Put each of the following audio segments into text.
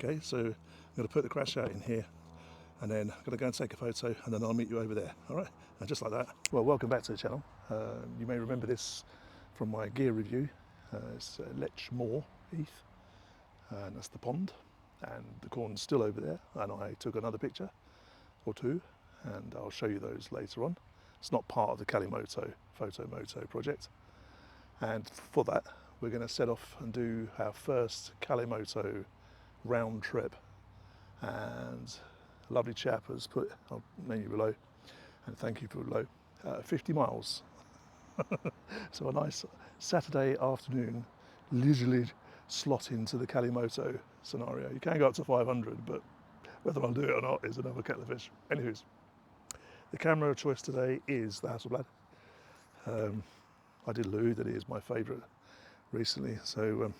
Okay, so I'm going to put the crash out in here, and then I'm going to go and take a photo, and then I'll meet you over there. All right, and just like that. Well, welcome back to the channel. You may remember this from my gear review. It's Letchmore Heath, and that's the pond, and the corn's still over there, and I took another picture or two, and I'll show you those later on. It's not part of the Calimoto PhotoMoto project, and for that we're going to set off and do our first Calimoto round trip. And a lovely chap has put, I'll name you below, and thank you for below, 50 miles. So a nice Saturday afternoon, leisurely slot into the Calimoto scenario. You can go up to 500, but whether I'll do it or not is another kettle of fish. Anyways, the camera of choice today is the Hasselblad. I did allude that it is my favourite recently, so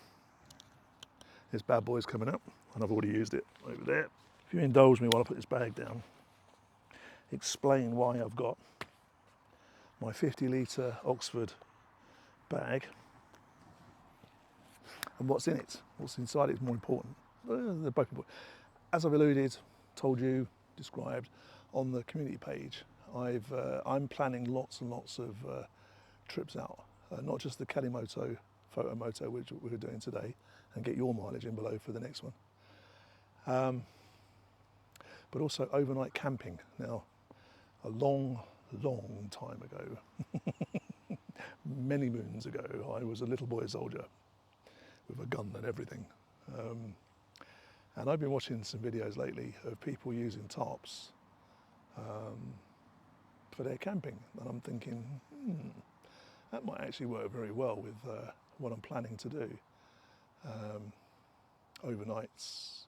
this bad boy's coming up, and I've already used it over there. If you indulge me while I put this bag down, explain why I've got my 50 litre Oxford bag and what's in it. What's inside it is more important. They're both important. As I've alluded, told you, described on the community page, I'm planning lots and lots of trips out, not just the Calimoto PhotoMoto, which we're doing today, and get your mileage in below for the next one, but also overnight camping. Now, a long time ago, many moons ago, I was a little boy soldier with a gun and everything, and I've been watching some videos lately of people using tarps for their camping, and I'm thinking, that might actually work very well with what I'm planning to do. Overnights,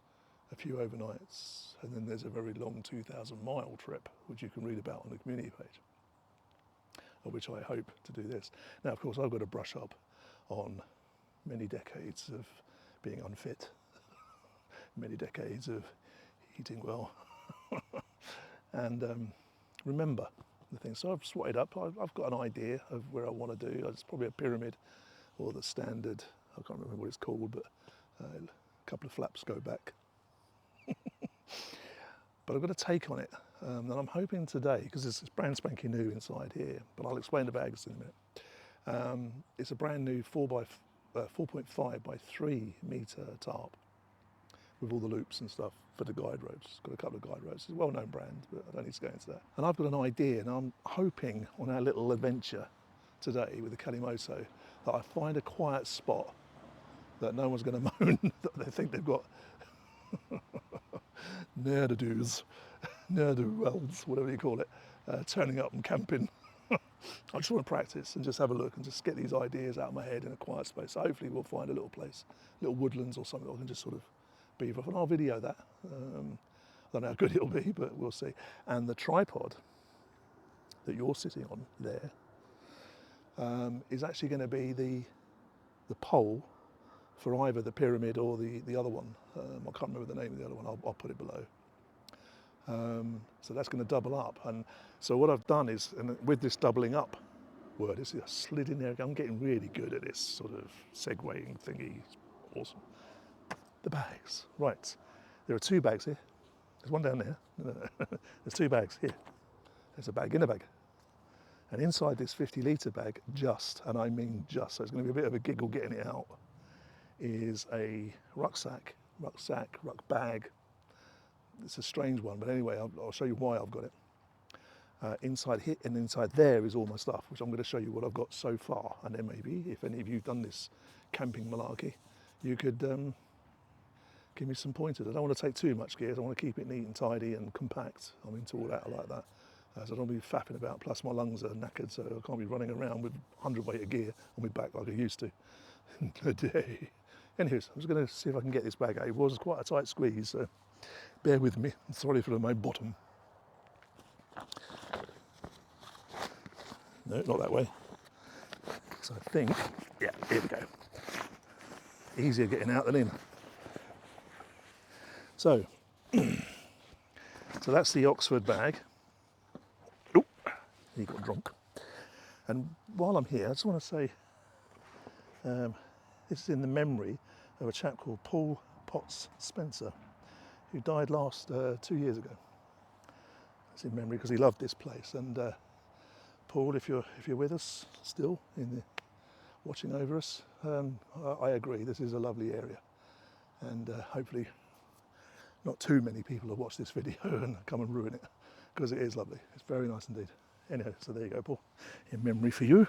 a few overnights, and then there's a very long 2,000-mile trip, which you can read about on the community page, of which I hope to do this. Now, of course, I've got to brush up on many decades of being unfit, many decades of eating well, and remember the thing. So I've swatted up. I've got an idea of where I want to do. It's probably a pyramid or the standard, I can't remember what it's called, but a couple of flaps go back. But I've got a take on it, and I'm hoping today, because it's brand spanking new inside here, but I'll explain the bags in a minute. It's a brand new 4.5 by 3 metre tarp with all the loops and stuff for the guide ropes. It's got a couple of guide ropes. It's a well-known brand, but I don't need to go into that. And I've got an idea, and I'm hoping on our little adventure today with the Calimoto that I find a quiet spot that no one's going to moan that they think they've got ne'er-do-wells, whatever you call it, turning up and camping. I just want to practice and just have a look and just get these ideas out of my head in a quiet space. So hopefully we'll find a little place, little woodlands or something, I can just sort of beaver off, and I'll video that. I don't know how good it'll be, but we'll see. And the tripod that you're sitting on there is actually going to be the pole for either the pyramid or the other one. I can't remember the name of the other one. I'll put it below. So that's going to double up. And so what I've done is, and with this doubling up word, it's slid in there. I'm getting really good at this sort of segueing thingy. It's awesome. The bags, right. There are 2 bags here. There's one down there. There's 2 bags here. There's a bag in a bag. And inside this 50 litre bag, and I mean just, so it's going to be a bit of a giggle getting it out, is a rucksack, ruck bag. It's a strange one, but anyway, I'll show you why I've got it. Inside here and inside there is all my stuff, which I'm going to show you what I've got so far. And then maybe, if any of you have done this camping malarkey, you could give me some pointers. I don't want to take too much gear. I want to keep it neat and tidy and compact. I'm into all that, I like that. So I don't want to be faffing about, plus my lungs are knackered, so I can't be running around with 100 weight of gear on my back like I used to today. Anyways, I'm just going to see if I can get this bag out. It was quite a tight squeeze, so bear with me. Sorry for my bottom. No, not that way. So I think, yeah, here we go. Easier getting out than in. So that's the Oxford bag. Oh, he got drunk. And while I'm here, I just want to say, this is in the memory of a chap called Paul Potts Spencer. who died 2 years ago. It's in memory because he loved this place. And Paul, if you're with us still watching over us, I agree. This is a lovely area, and hopefully not too many people have watched this video and come and ruin it, because it is lovely. It's very nice indeed. Anyway, so there you go, Paul, in memory for you.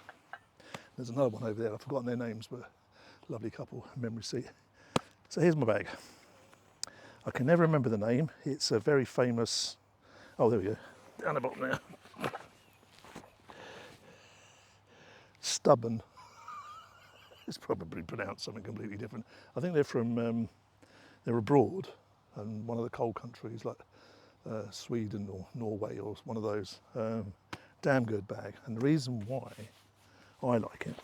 There's another one over there. I've forgotten their names, but lovely couple, memory seat. So here's my bag. I can never remember the name. It's a very famous. Oh, there we go. Down the bottom there. Stubborn. It's probably pronounced something completely different. I think they're from. They're abroad, and one of the cold countries like Sweden or Norway or one of those. Damn good bag. And the reason why I like it,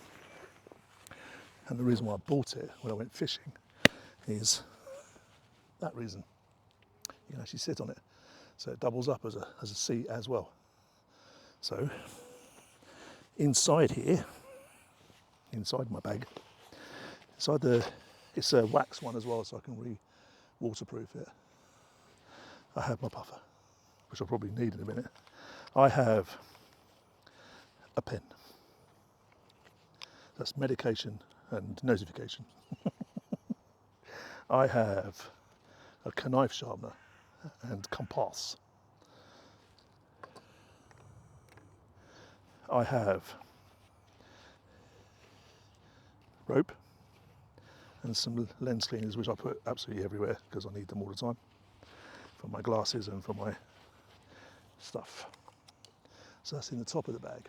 and the reason why I bought it when I went fishing, is that reason. You can actually sit on it, so it doubles up as a seat as well. So inside here, inside my bag, it's a wax one as well, so I can waterproof it. I have my puffer, which I'll probably need in a minute. I have a pen. That's medication and notification. I have a knife sharpener and compass. I have rope and some lens cleaners, which I put absolutely everywhere because I need them all the time for my glasses and for my stuff. So that's in the top of the bag.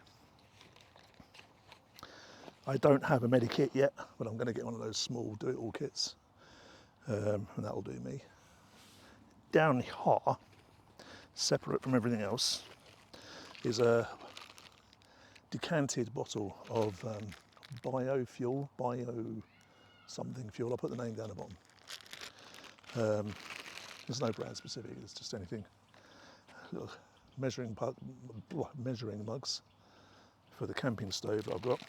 I don't have a medikit yet, but I'm going to get one of those small do-it-all kits, and that'll do me. Down here, separate from everything else, is a decanted bottle of biofuel, something fuel. I'll put the name down the bottom. There's no brand specific, it's just anything. Little measuring mugs for the camping stove that I've got.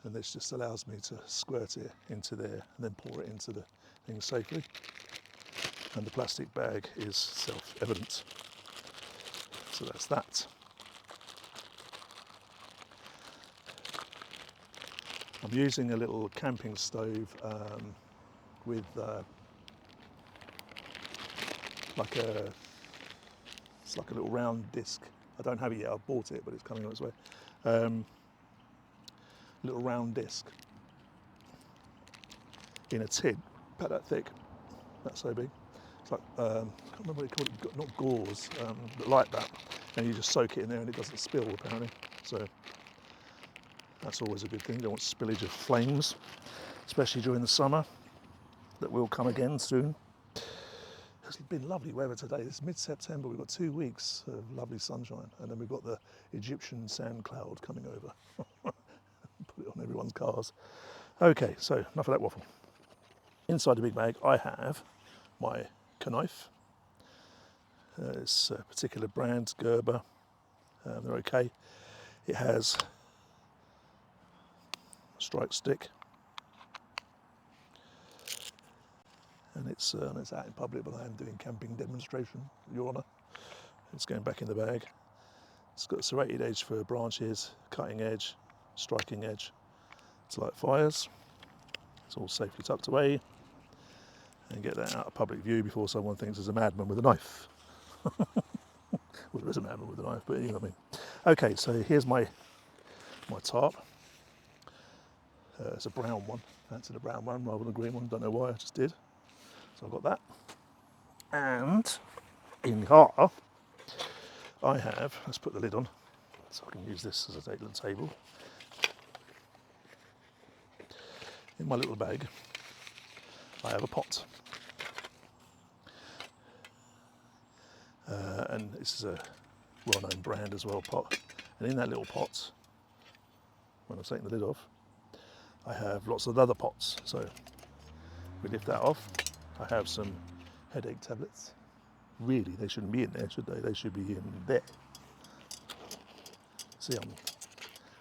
And this just allows me to squirt it into there and then pour it into the thing safely. And the plastic bag is self-evident. So that's that. I'm using a little camping stove with it's like a little round disc. I don't have it yet, I've bought it, but it's coming on its way. Little round disc in a tin, about that thick, that's so big. It's like, I can't remember what you call it, not gauze, but like that. And you just soak it in there and it doesn't spill apparently. So that's always a good thing. You don't want spillage of flames, especially during the summer, that will come again soon. It's been lovely weather today. It's mid-September, we've got 2 weeks of lovely sunshine, and then we've got the Egyptian sand cloud coming over. Put it on everyone's cars. Okay, so enough of that waffle. Inside the big bag I have my knife. It's a particular brand, Gerber. They're okay. It has a strike stick, and it's out in public, but I am doing camping demonstration, Your Honour. It's going back in the bag. It's got a serrated edge for branches, cutting edge, striking edge. It's like fires. It's all safely tucked away. And get that out of public view before someone thinks there's a madman with a knife. Well, there is a madman with a knife, but you know what I mean. Okay, so here's my tarp. It's a brown one. That's a brown one rather than a green one. Don't know why, I just did. So I've got that. And in here, I have, let's put the lid on so I can use this as a table. In my little bag, I have a pot. And this is a well-known brand as well, pot. And in that little pot, when I've taken the lid off, I have lots of other pots. So we lift that off. I have some headache tablets. Really, they shouldn't be in there, should they? They should be in there. See,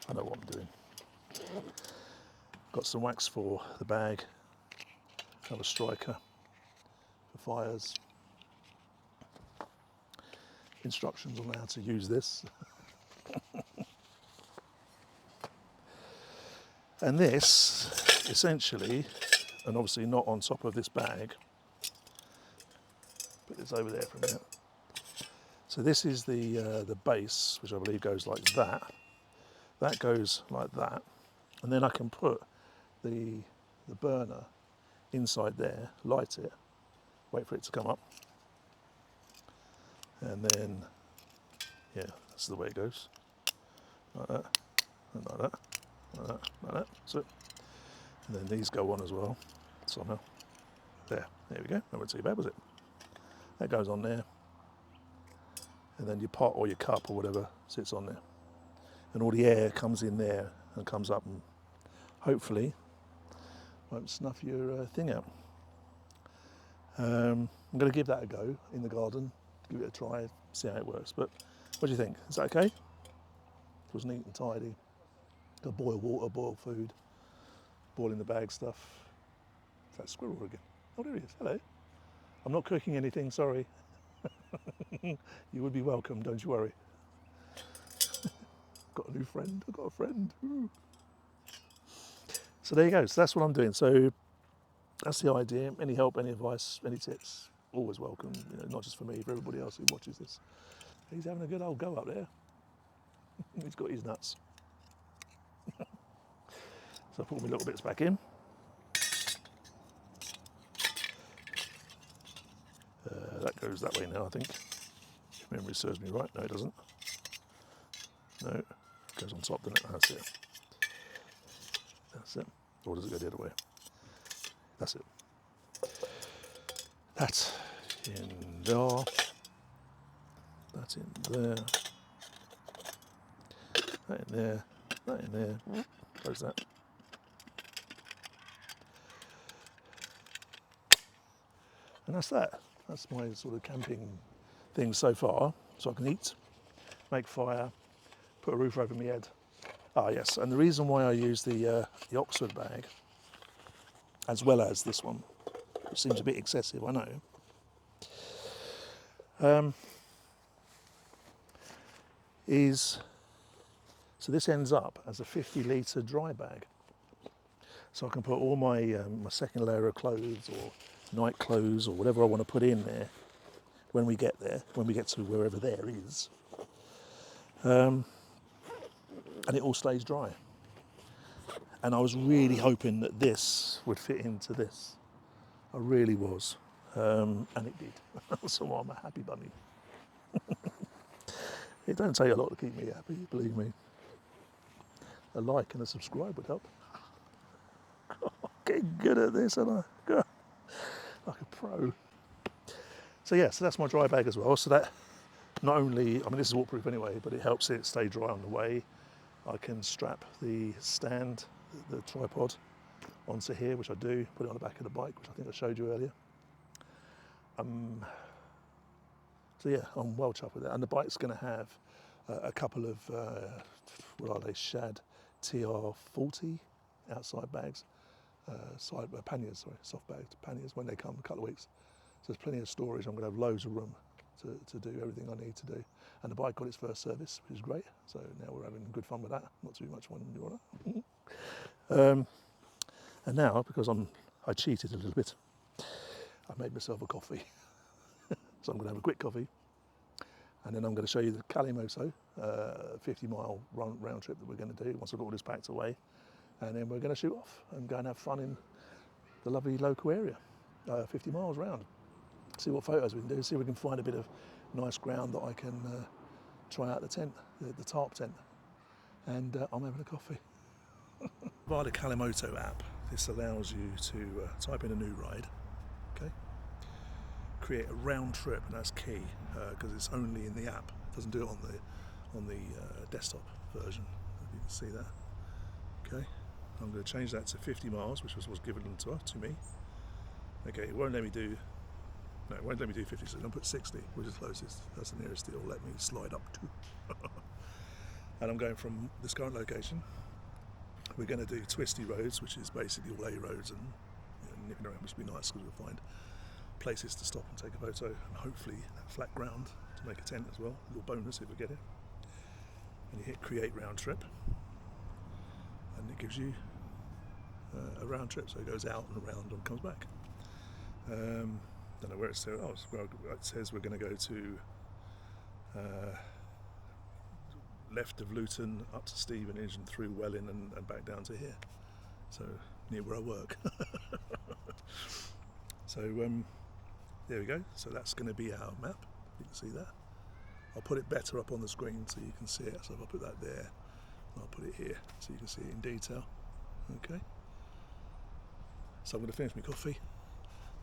I know what I'm doing. Got some wax for the bag. Have a striker for fires, instructions on how to use this. And this, essentially, and obviously not on top of this bag, put this over there for a minute. So this is the base, which I believe goes like that. That goes like that, and then I can put the burner inside there, light it, wait for it to come up, and then, yeah, that's the way it goes, like that, and like that, like that, like that, that's it. And then these go on as well, somehow. There we go, that wasn't too bad, was it? That goes on there, and then your pot or your cup or whatever sits on there. And all the air comes in there and comes up and hopefully won't snuff your thing out. I'm going to give that a go in the garden, give it a try, see how it works. But what do you think? Is that okay? It was neat and tidy. Got to boil water, boil food, boiling the bag stuff. Is that squirrel again? Oh, there he is. Hello. I'm not cooking anything, sorry. You would be welcome, don't you worry. Got a new friend, I've got a friend. Ooh. So there you go, so that's what I'm doing. So that's the idea. Any help, any advice, any tips, always welcome. You know, not just for me, for everybody else who watches this. He's having a good old go up there. He's got his nuts. So I put my little bits back in. That goes that way now, I think. If memory serves me right. No, it doesn't. No, it goes on top, doesn't it? That's it. That's it. Or does it go the other way? That's it. That's in there. That's in there. That in there. That in there. Close that. And that's that. That's my sort of camping thing so far. So I can eat, make fire, put a roof over my head. Ah yes, and the reason why I use the Oxford bag, as well as this one, which seems a bit excessive, I know, is, so this ends up as a 50-litre dry bag. So I can put all my, my second layer of clothes or night clothes or whatever I want to put in there when we get there, when we get to wherever there is. And it all stays dry. And I was really hoping that this would fit into this. I really was. And it did. So I'm a happy bunny. It don't take a lot to keep me happy, believe me. A like and a subscribe would help. Getting good at this, aren't I? God, like a pro. So yeah, so that's my dry bag as well. So that not only, I mean this is waterproof anyway, but it helps it stay dry on the way. I can strap the stand, the tripod, onto here, which I do, put it on the back of the bike, which I think I showed you earlier. So yeah, I'm well chuffed with that. And the bike's going to have a couple of, what are they, Shad TR40 outside bags, panniers, sorry, soft bags, panniers when they come in a couple of weeks. So there's plenty of storage. I'm going to have loads of room to do everything I need to do. And the bike got its first service, which is great. So now we're having good fun with that. Not too much fun, you want and now, because I cheated a little bit, I made myself a coffee. So I'm going to have a quick coffee. And then I'm going to show you the Calimoto 50-mile round trip that we're going to do once I've got all this packed away. And then we're going to shoot off and go and have fun in the lovely local area, 50 miles round. See what photos we can do, see if we can find a bit of nice ground that I can try out the tent, the tarp tent. And I'm having a coffee. Via the Calimoto app, this allows you to type in a new ride, okay? Create a round trip, and that's key because it's only in the app. It doesn't do it on the desktop version. If you can see that, okay. I'm going to change that to 50 miles, which was given to me. Okay, it won't let me do. No, it won't let me do 50. So I'm going to put 60, which is closest. That's the nearest it'll let me slide up to. And I'm going from this current location. We're going to do twisty roads, which is basically all A roads and nipping around, which would be nice because we'll find places to stop and take a photo, and hopefully flat ground to make a tent as well, a little bonus if we get it. And you hit create round trip, and it gives you a round trip, so it goes out and around and comes back. Don't know where it says. Oh, it says we're going to go to left of Luton up to Stevenage and through Welling and back down to here, so near where I work. So there we go. So that's going to be our map. You can see that. I'll put it better up on the screen so you can see it. So if I put that there, and I'll put it here so you can see it in detail. Okay. So I'm going to finish my coffee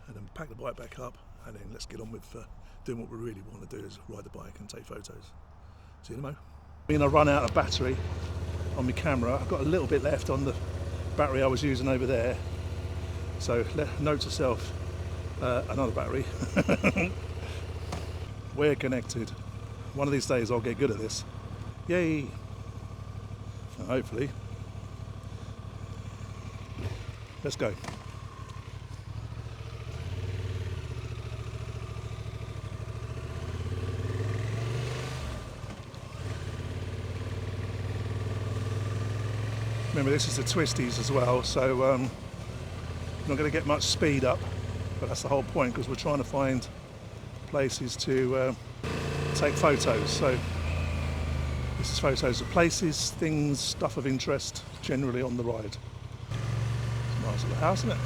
and then pack the bike back up, and then let's get on with doing what we really want to do, is ride the bike and take photos. See you in a mo. I mean, I run out of battery on my camera. I've got a little bit left on the battery I was using over there. So note to self, another battery. We're connected. One of these days I'll get good at this. Yay! Hopefully. Let's go. Remember, this is the twisties as well, so not going to get much speed up, but that's the whole point, because we're trying to find places to take photos. So this is photos of places, things, stuff of interest, generally on the ride. It's a nice little house, isn't it?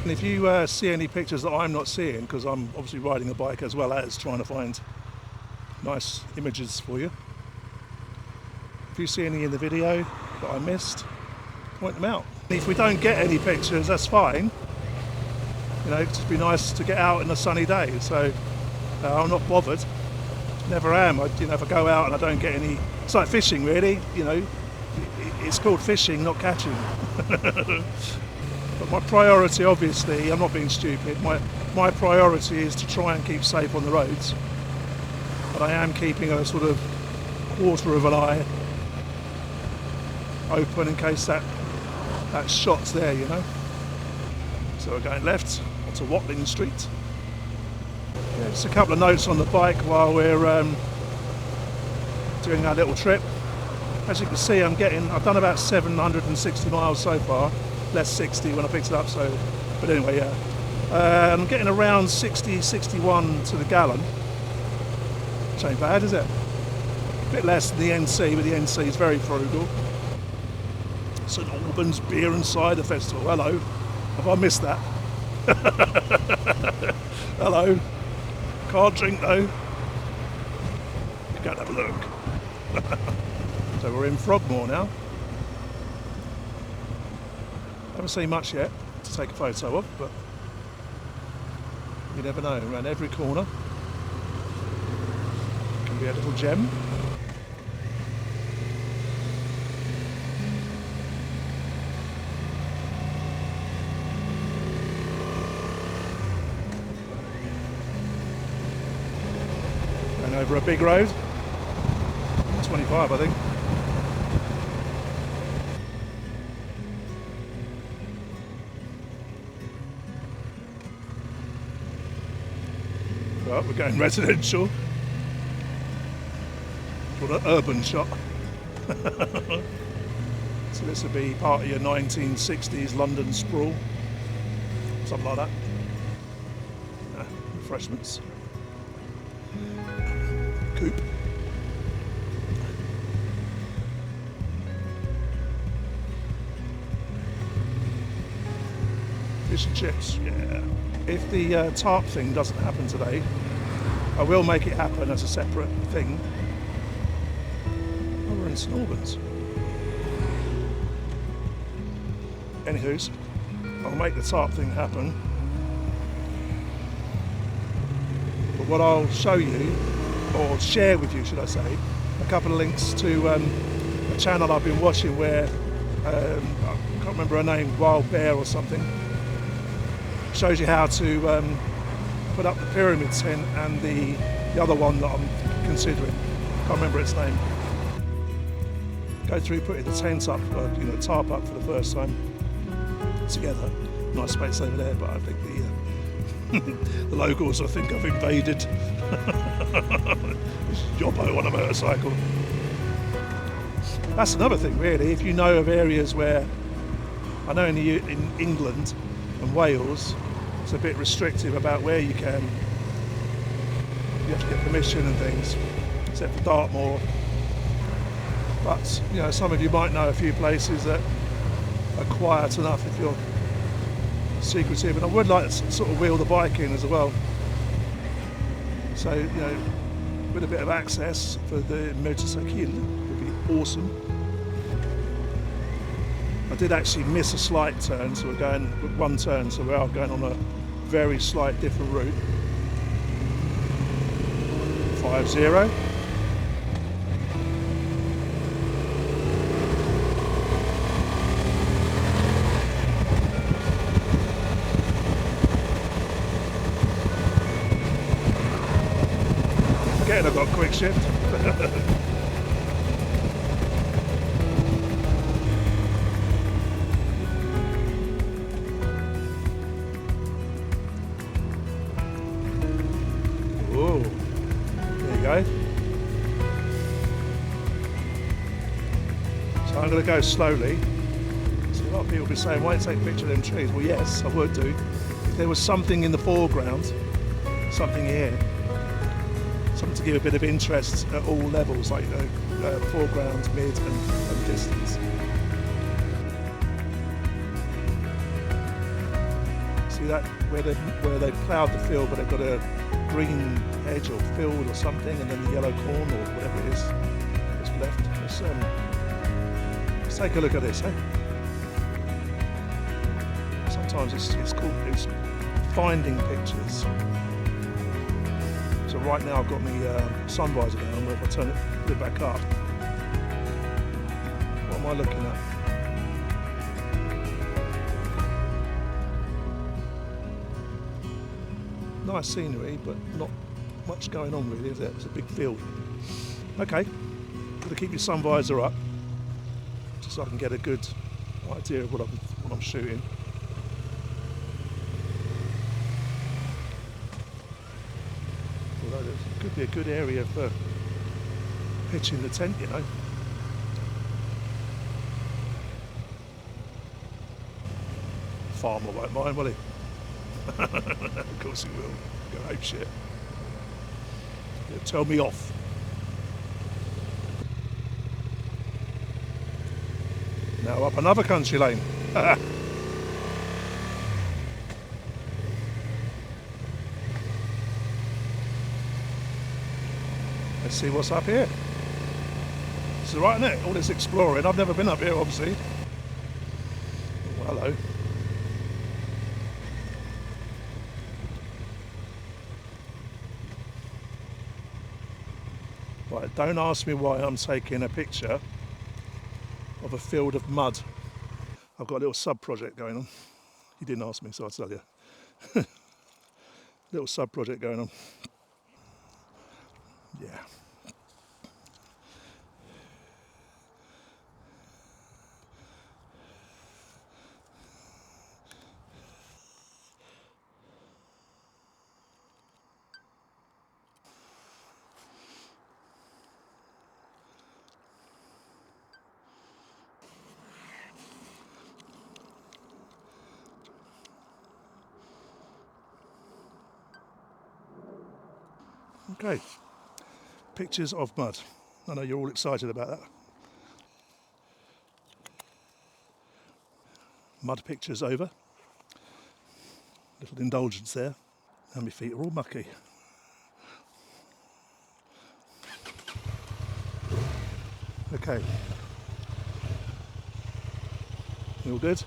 And if you see any pictures that I'm not seeing, because I'm obviously riding a bike as well as trying to find nice images for you, if you see any in the video that I missed, point them out. If we don't get any pictures, that's fine. You know, it'd just be nice to get out in a sunny day. So I'm not bothered. Never am. You know, if I go out and I don't get any, it's like fishing, really. You know, it's called fishing, not catching. But my priority, obviously, I'm not being stupid. My priority is to try and keep safe on the roads. But I am keeping a sort of quarter of an eye open in case that shot's there, you know. So we're going left onto Watling Street. Yeah, just a couple of notes on the bike while we're doing our little trip. As you can see, I've done about 760 miles so far, less 60 when I picked it up. So, but anyway, yeah, I'm getting around 60, 61 to the gallon. Which ain't bad, is it? A bit less than the NC, but the NC is very frugal. St Albans Beer and Cider Festival. Hello. Have I missed that? Hello. Can't drink though. Go and have a look. So we're in Frogmore now. Haven't seen much yet to take a photo of, but you never know. Around every corner can be a little gem. Over a big road, 25 I think. Well, we're going residential. What an urban shot. So this would be part of your 1960s London sprawl, something like that. Refreshments. Coop. Fish and chips, yeah. If the tarp thing doesn't happen today, I will make it happen as a separate thing. Oh, we're in St Albans. Anywho's, I'll make the tarp thing happen. But what I'll show you, or share with you, should I say, a couple of links to a channel I've been watching where, I can't remember her name, Wild Bear or something, shows you how to put up the pyramid tent and the other one that I'm considering, can't remember its name. Go through putting the tent up, the tarp up for the first time together. Nice space over there, but I think The locals, I think I've invaded. This yobbo on a motorcycle. That's another thing, really. If you know of areas where, I know in England and Wales, it's a bit restrictive about where you can. You have to get permission and things, except for Dartmoor. But you know, some of you might know a few places that are quiet enough if you're secretive. And I would like to sort of wheel the bike in as well. So, you know, with a bit of access for the motorcycle would be awesome. I did actually miss a slight turn, so we're going with one turn, so we are going on a very slight different route. 50. Forgetting I've got quick shift. Oh, there you go. So I'm going to go slowly. So a lot of people will be saying, why don't you take a picture of them trees? Well, yes, I would do. If there was something in the foreground, something here, something to give a bit of interest at all levels, like, you know, foreground, mid and distance. See that, where they've ploughed the field, but they've got a green hedge or field or something, and then the yellow corn or whatever it is that's left. Let's take a look at this, eh? Sometimes it's finding pictures. So right now I've got my sun visor down, but if I turn it, put it back up, what am I looking at? Nice scenery, but not much going on really, is it? It's a big field. Okay, got to keep your sun visor up, just so I can get a good idea of what I'm shooting. Although it could be a good area for pitching the tent, you know. Farmer won't mind, will he? Of course he will. Go ape shit. He'll tell me off. Now up another country lane. Let's see what's up here. This is right, isn't it? All this exploring. I've never been up here, obviously. Oh, hello. Right, don't ask me why I'm taking a picture of a field of mud. I've got a little sub-project going on. You didn't ask me, so I'll tell you. Little sub-project going on. Yeah. Okay, pictures of mud. I know you're all excited about that. Mud pictures over. Little indulgence there. And my feet are all mucky. Okay. You all good?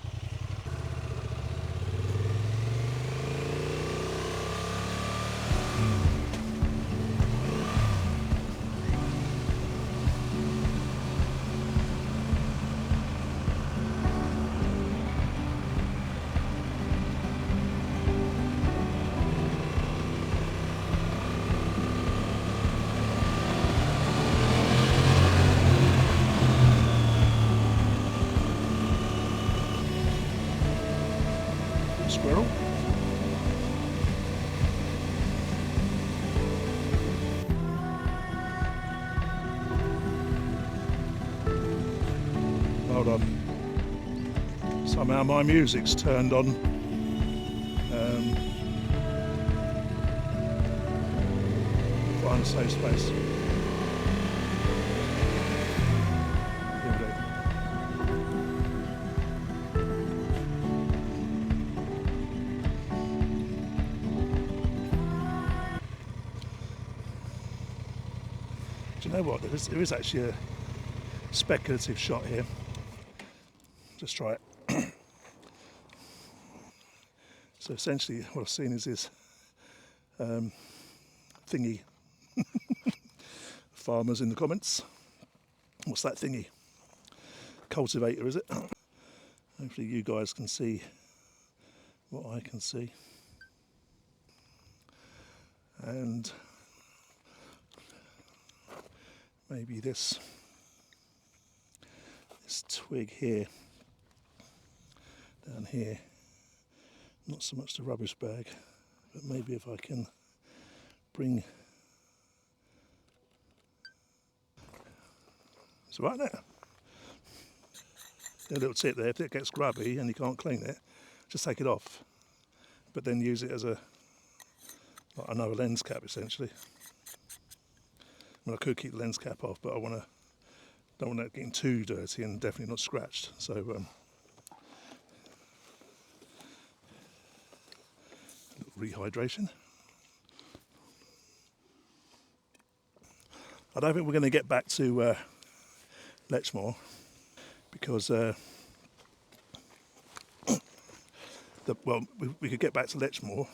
Somehow my music's turned on. Find a safe space. Here we go. Do you know what? There is actually a speculative shot here. Just try it. So essentially what I've seen is this thingy. Farmers in the comments. What's that thingy? Cultivator, is it? Hopefully you guys can see what I can see. And maybe this twig here, down here, not so much the rubbish bag, but maybe if I can bring, it's right there. A little tip there, if it gets grubby and you can't clean it, just take it off, but then use it as like another lens cap essentially. I mean, I could keep the lens cap off, but I don't want it getting too dirty and definitely not scratched. So rehydration. I don't think we're going to get back to Letchmore because we could get back to Letchmore.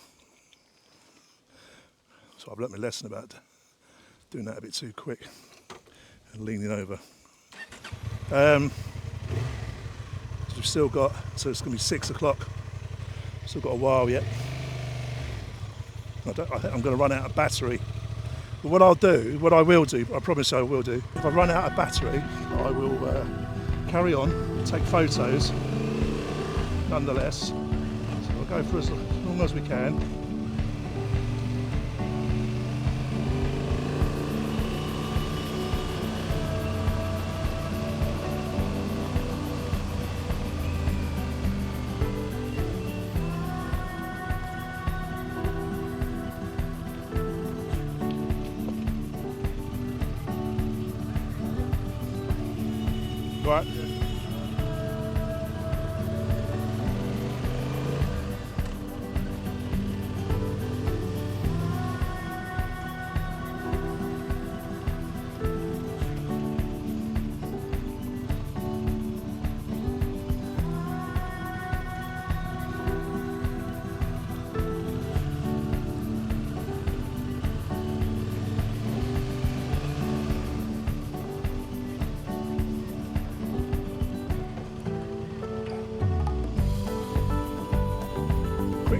So I've learnt my lesson about doing that a bit too quick and leaning over. So we've still got, so it's going to be 6 o'clock. Still got a while yet. I think I'm going to run out of battery. But what I will do, I promise I will do, if I run out of battery, I will carry on, take photos nonetheless. So we'll go for as long as we can. Right.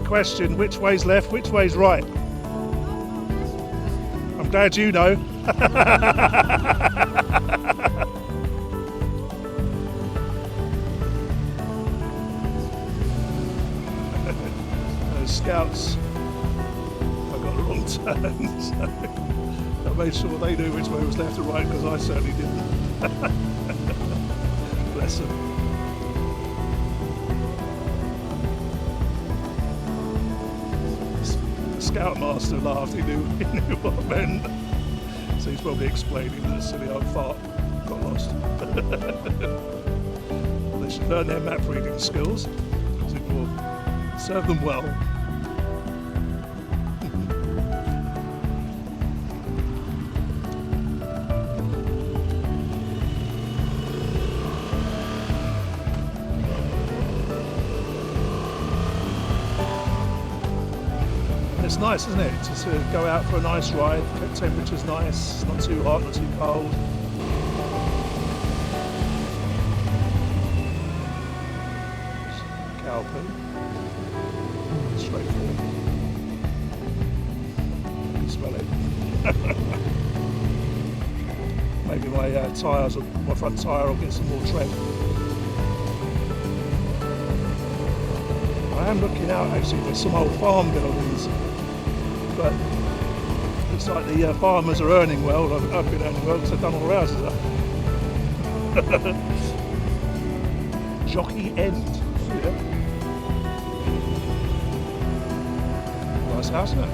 Question, which way's left, which way's right? I'm glad you know. Those scouts, I got the wrong turn, so I made sure they knew which way was left and right because I certainly didn't. Bless them. Scoutmaster laughed, he knew what I meant. So he's probably explaining that silly old fart got lost. They should learn their map reading skills because it will serve them well. It's nice, isn't it, to sort of go out for a nice ride. The temperature's nice, it's not too hot, not too cold. Cow poo. Straightforward. You can smell it. Maybe my front tyre will get some more tread. I am looking out actually for some old farm buildings. But looks like the farmers are earning well. I've been earning well because I've done all the houses up. Jockey End. Nice house, isn't it?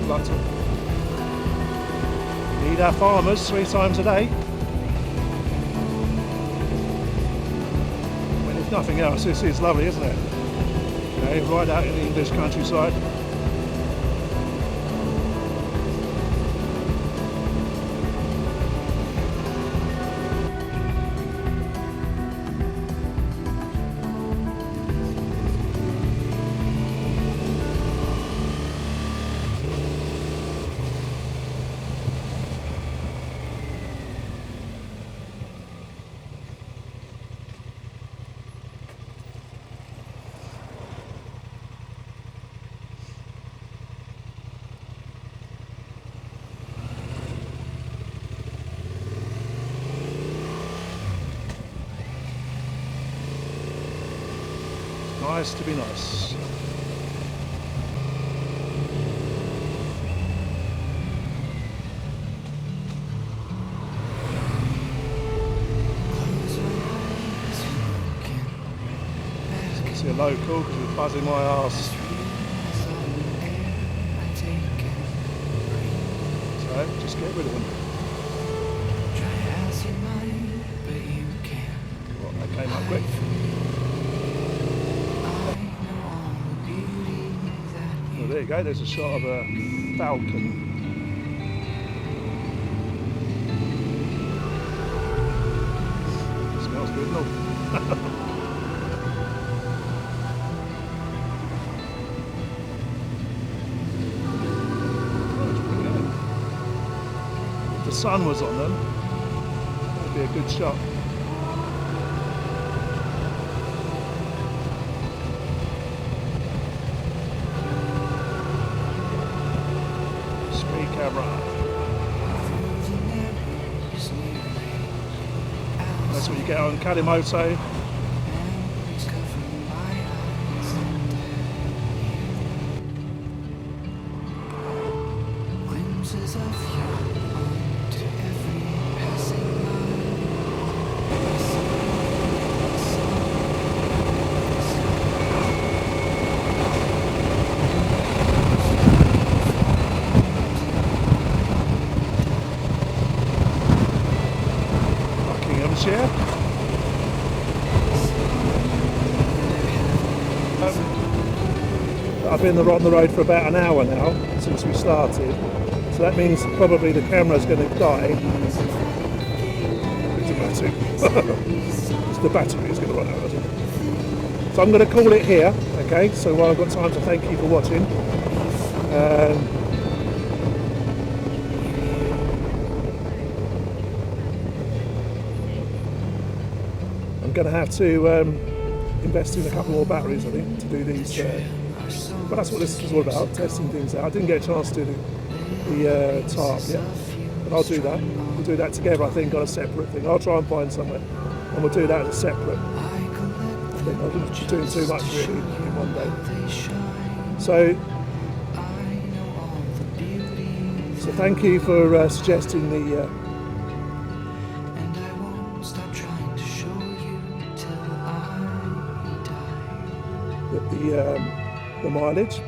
Like to feed our farmers 3 times a day. I mean, if nothing else, this is lovely, isn't it? Okay, right out in the English countryside. Nice to be nice. See a local because we're buzzing my arse. So just get rid of them. Well, that came up quick. Well, there you go, there's a shot of a falcon. Smells good, no? If the sun was on them, that'd be a good shot. That's what you get on Calimoto. Buckinghamshire. I've been on the road for about an hour now since we started, so that means probably the camera's going to die. Automatic. The battery is going to run out, isn't it? So I'm going to call it here, okay? So while I've got time to thank you for watching. I'm going to have to invest in a couple more batteries, I think, to do these. But that's what this is all about, testing things out. I didn't get a chance to do the tarp yet, but I'll do that. We'll do that together, I think, on a separate thing. I'll try and find somewhere, and we'll do that as a separate. I think I didn't be doing too much really in one day. So thank you for suggesting the mileage.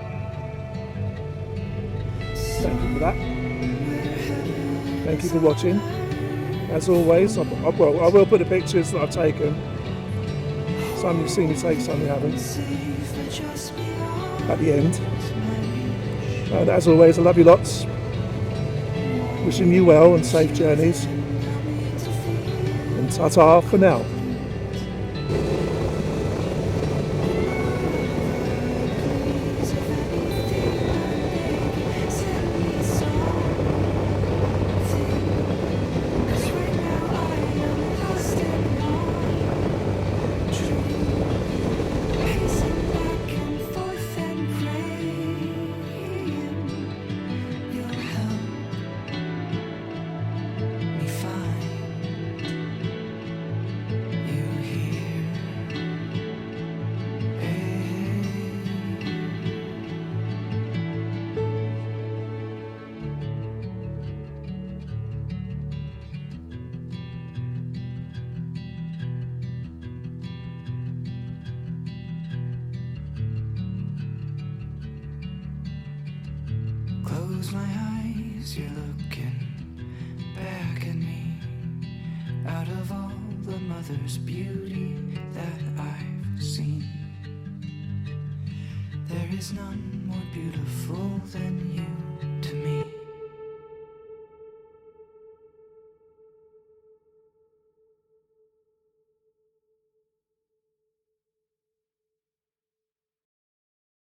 Thank you for that. Thank you for watching. As always, I will put the pictures that I've taken. Some you've seen me take, some you haven't. At the end. And as always, I love you lots. Wishing you well and safe journeys. And ta-ta for now. close my eyes, you're looking back at me. Out of all the mother's beauty that I've seen, there is none more beautiful than you.